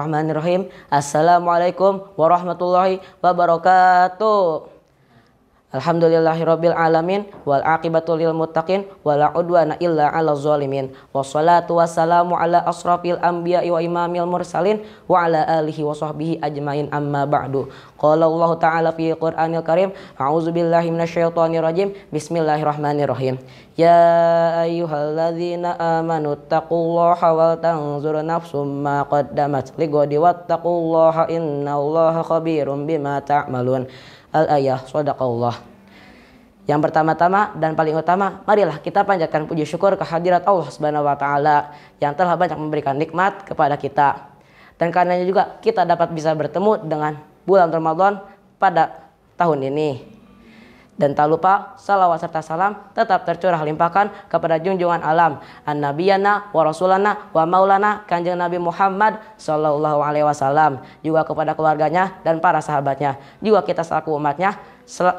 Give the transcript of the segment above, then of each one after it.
Bismillahirrahmanirrahim. Assalamualaikum warahmatullahi wabarakatuh. Alhamdulillahirabbil alamin wal aqibatu lil muttaqin wala udwana illa 'alal zalimin. Wassalatu wassalamu ala asrafil anbiya'i wa imamil mursalin wa ala alihi wa sahbihi ajmain amma ba'du. Qala Allah ta'ala fi Qur'anil Karim, a'udzubillahi minasyaitonir rajim. Bismillahirrahmanirrahim. Ya ayyuhalladzina amanu taqullaha wal tanzur nafsum ma qaddamat lighadi wattaqullaha innallaha khabirum bima ta'malun. Al-ayah, sadaqallah. Yang pertama-tama dan paling utama, marilah kita panjatkan puji syukur kehadirat Allah Subhanahu wa taala yang telah banyak memberikan nikmat kepada kita. Dan karenanya juga kita dapat bisa bertemu dengan bulan Ramadan pada tahun ini. Dan tak lupa salawat serta salam tetap tercurah limpahkan kepada junjungan alam an-nabiyana wa rasulana wa maulana Kanjeng Nabi Muhammad sallallahu alaihi wasallam, juga kepada keluarganya dan para sahabatnya, juga kita selaku umatnya,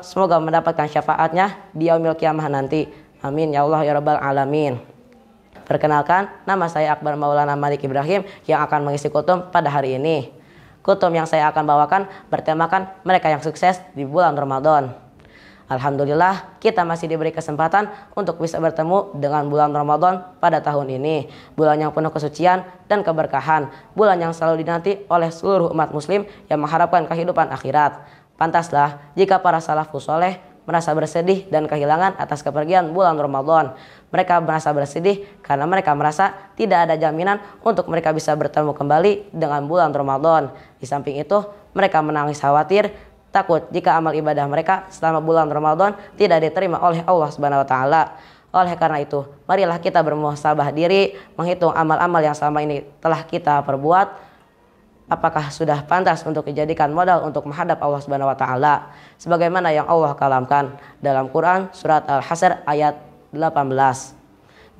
semoga mendapatkan syafaatnya di yaumil kiamah nanti. Amin ya Allah ya rabbal alamin. Perkenalkan, nama saya Akbar Maulana Malik Ibrahim yang akan mengisi kutum pada hari ini. Kutum yang saya akan bawakan bertemakan mereka yang sukses di bulan Ramadan. Alhamdulillah kita masih diberi kesempatan untuk bisa bertemu dengan bulan Ramadan pada tahun ini. Bulan yang penuh kesucian dan keberkahan. Bulan yang selalu dinanti oleh seluruh umat muslim yang mengharapkan kehidupan akhirat. Pantaslah jika para salafus soleh merasa bersedih dan kehilangan atas kepergian bulan Ramadan. Mereka merasa bersedih karena mereka merasa tidak ada jaminan untuk mereka bisa bertemu kembali dengan bulan Ramadan. Di samping itu mereka menangis khawatir, takut jika amal ibadah mereka selama bulan Ramadan tidak diterima oleh Allah Subhanahu wa taala. Oleh karena itu, marilah kita bermuhasabah diri, menghitung amal-amal yang selama ini telah kita perbuat, apakah sudah pantas untuk dijadikan modal untuk menghadap Allah Subhanahu wa taala. Sebagaimana yang Allah kalamkan dalam Quran surat Al-Hasyr ayat 18.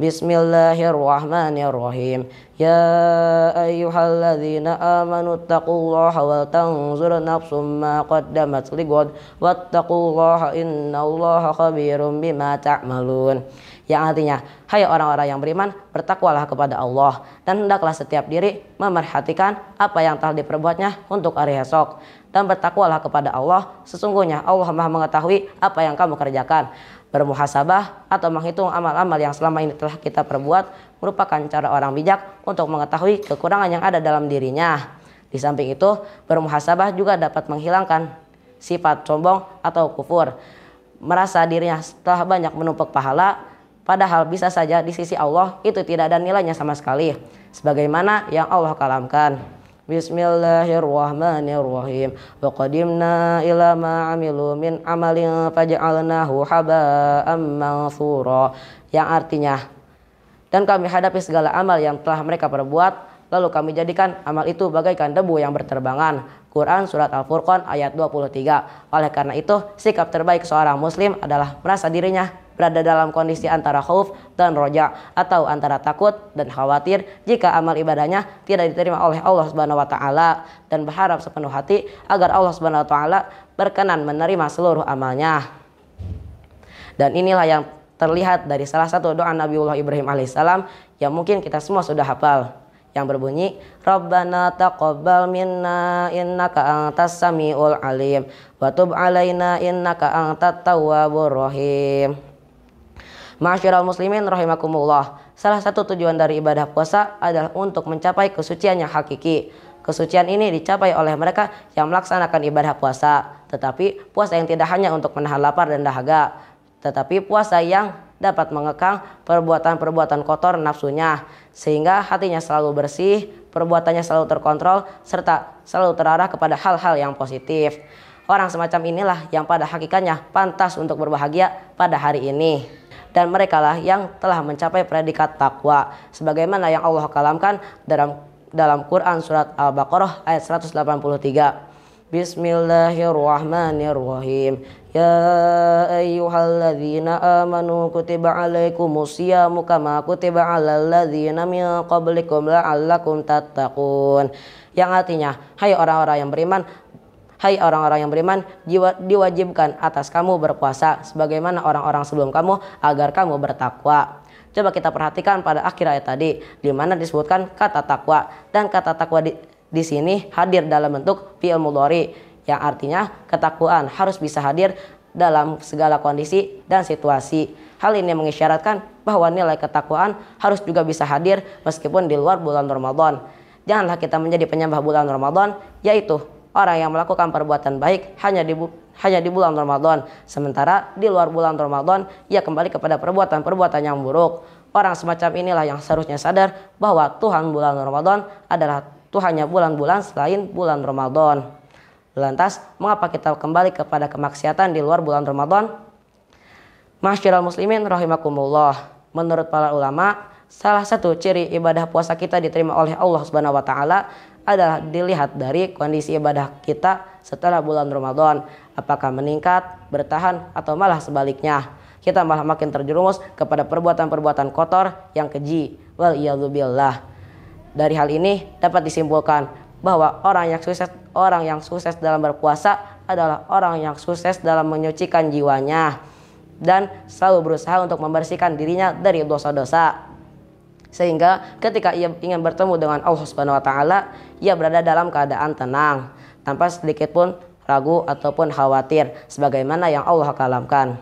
Bismillahirrahmanirrahim. Ya ayyuhalladzina amanu taqullaha wal tanzur nafsum ma qaddamat lighad wattaqullaha innallaha khabirum bima ta'malun. Yang artinya, hai orang-orang yang beriman, bertakwalah kepada Allah dan hendaklah setiap diri memerhatikan apa yang telah diperbuatnya untuk hari esok, dan bertakwalah kepada Allah, sesungguhnya Allah Maha mengetahui apa yang kamu kerjakan. Bermuhasabah atau menghitung amal-amal yang selama ini telah kita perbuat merupakan cara orang bijak untuk mengetahui kekurangan yang ada dalam dirinya. Di samping itu, bermuhasabah juga dapat menghilangkan sifat sombong atau kufur, merasa dirinya telah banyak menumpuk pahala, padahal bisa saja di sisi Allah itu tidak ada nilainya sama sekali, sebagaimana yang Allah kalamkan. Bismillahirrahmanirrahim. Wa qadimna ila ma 'amilu min amalin faj'alnahu haba'an manthura. Yang artinya, dan kami hadapi segala amal yang telah mereka perbuat, lalu kami jadikan amal itu bagaikan debu yang berterbangan. Quran surat Al-Furqan ayat 23. Oleh karena itu, sikap terbaik seorang muslim adalah merasa dirinya berada dalam kondisi antara khauf dan roja, atau antara takut dan khawatir jika amal ibadahnya tidak diterima oleh Allah Subhanahu wa taala, dan berharap sepenuh hati agar Allah Subhanahu wa taala berkenan menerima seluruh amalnya. Dan inilah yang terlihat dari salah satu doa Nabiullah Ibrahim alaihissalam yang mungkin kita semua sudah hafal, yang berbunyi, Rabbana taqabbal minna innaka antas samiul alim wa tub alaina innaka antat tawwabur rahim. Ma'asyiral muslimin rahimakumullah. Salah satu tujuan dari ibadah puasa adalah untuk mencapai kesucian yang hakiki. Kesucian ini dicapai oleh mereka yang melaksanakan ibadah puasa. Tetapi puasa yang tidak hanya untuk menahan lapar dan dahaga, tetapi puasa yang dapat mengekang perbuatan-perbuatan kotor nafsunya, sehingga hatinya selalu bersih, perbuatannya selalu terkontrol, serta selalu terarah kepada hal-hal yang positif. Orang semacam inilah yang pada hakikatnya pantas untuk berbahagia pada hari ini. Dan merekalah yang telah mencapai predikat takwa, sebagaimana yang Allah kalamkan dalam Quran surat Al-Baqarah ayat 183. Bismillahirrahmanirrahim. Ya ayyuhalladzina amanu kutiba alaikumusyamu kama kutiba alal ladzina min qablikum la'allakum tattaqun. Yang artinya, hai orang-orang yang beriman, diwajibkan atas kamu berpuasa sebagaimana orang-orang sebelum kamu agar kamu bertakwa. Coba kita perhatikan pada akhir ayat tadi, di mana disebutkan kata takwa, dan kata takwa di sini hadir dalam bentuk fi'il mudhari yang artinya ketakwaan harus bisa hadir dalam segala kondisi dan situasi. Hal ini mengisyaratkan bahwa nilai ketakwaan harus juga bisa hadir meskipun di luar bulan Ramadan. Janganlah kita menjadi penyembah bulan Ramadan, yaitu orang yang melakukan perbuatan baik hanya di bulan Ramadan, sementara di luar bulan Ramadan ia kembali kepada perbuatan-perbuatan yang buruk. Orang semacam inilah yang seharusnya sadar bahwa Tuhan bulan Ramadan adalah Tuhannya bulan-bulan selain bulan Ramadan. Lantas, mengapa kita kembali kepada kemaksiatan di luar bulan Ramadan? Masyiral muslimin rahimakumullah. Menurut para ulama, salah satu ciri ibadah puasa kita diterima oleh Allah Subhanahu wa taala adalah dilihat dari kondisi ibadah kita setelah bulan Ramadan. Apakah meningkat, bertahan, atau malah sebaliknya. Kita malah makin terjerumus kepada perbuatan-perbuatan kotor yang keji. Wal iyadzubillah. Dari hal ini dapat disimpulkan bahwa orang yang sukses dalam berpuasa adalah orang yang sukses dalam menyucikan jiwanya dan selalu berusaha untuk membersihkan dirinya dari dosa-dosa. Sehingga ketika ia ingin bertemu dengan Allah Subhanahu wa taala, ia berada dalam keadaan tenang, tanpa sedikit pun ragu ataupun khawatir sebagaimana yang Allah kalamkan.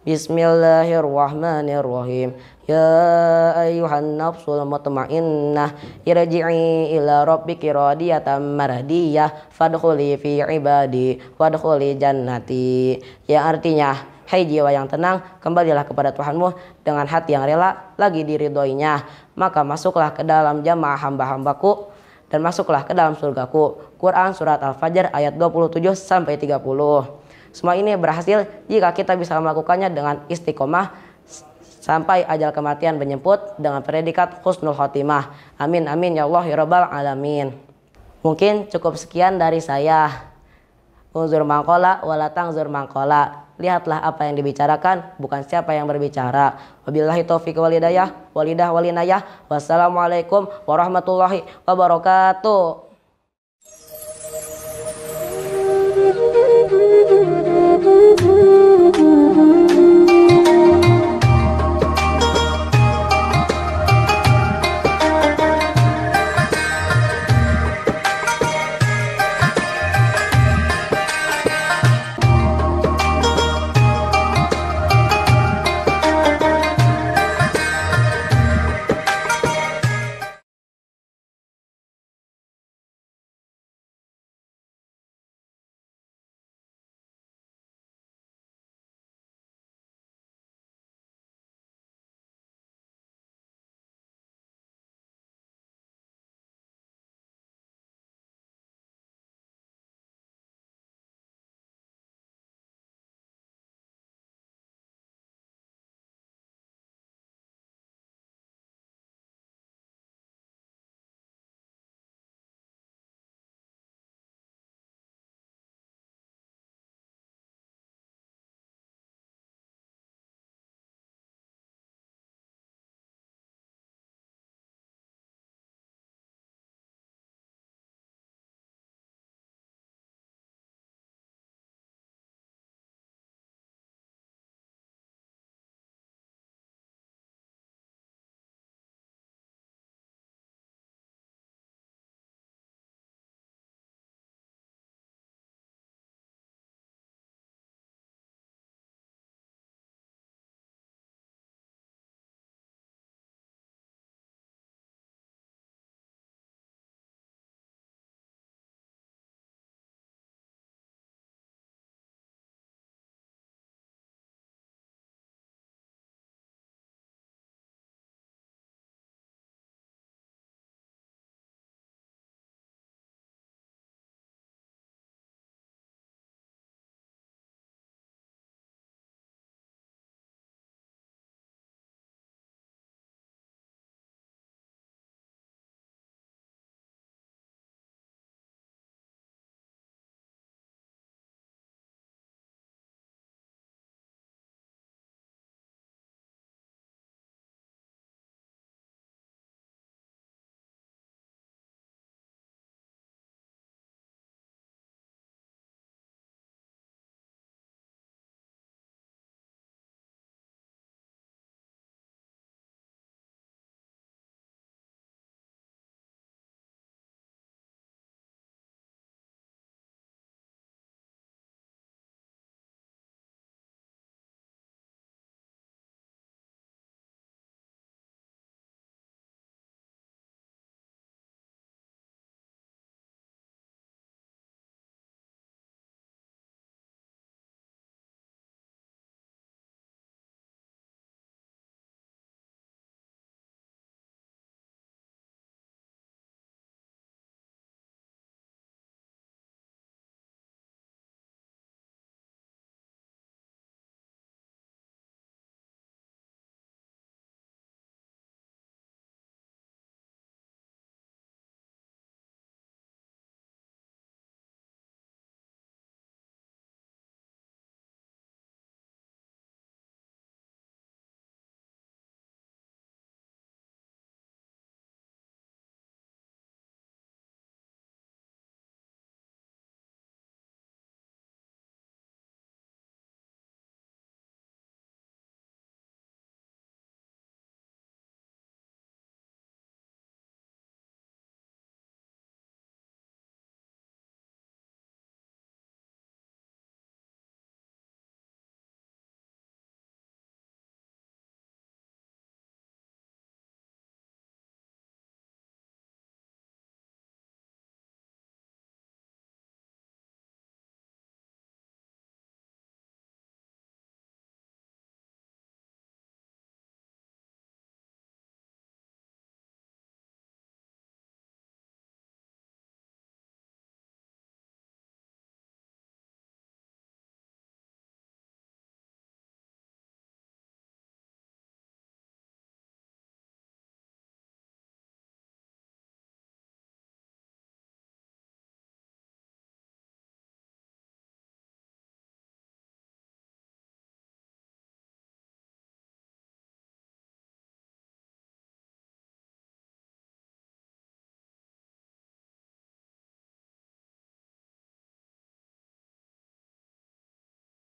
Bismillahirrahmanirrahim. Ya ayyuhan nafsul mutmainnah irji'i ila rabbiki radiyatan mardiyah fadkhuli fi ibadi wadkhuli jannati. Ya artinya, hai jiwa yang tenang, kembalilah kepada Tuhanmu dengan hati yang rela lagi diridhoinya, maka masuklah ke dalam jamaah hamba-hambaku dan masuklah ke dalam surgaku. Quran Surat Al-Fajr ayat 27-30. Semua ini berhasil jika kita bisa melakukannya dengan istiqomah sampai ajal kematian menjemput dengan predikat husnul khotimah. Amin amin ya Allah ya rabbal alamin. Mungkin cukup sekian dari saya. Unzur mangkola walatang zur mangkola. Lihatlah apa yang dibicarakan, bukan siapa yang berbicara. Wabillahi taufiq wal hidayah, walidah walinayah. Wassalamualaikum warahmatullahi wabarakatuh. Thank you.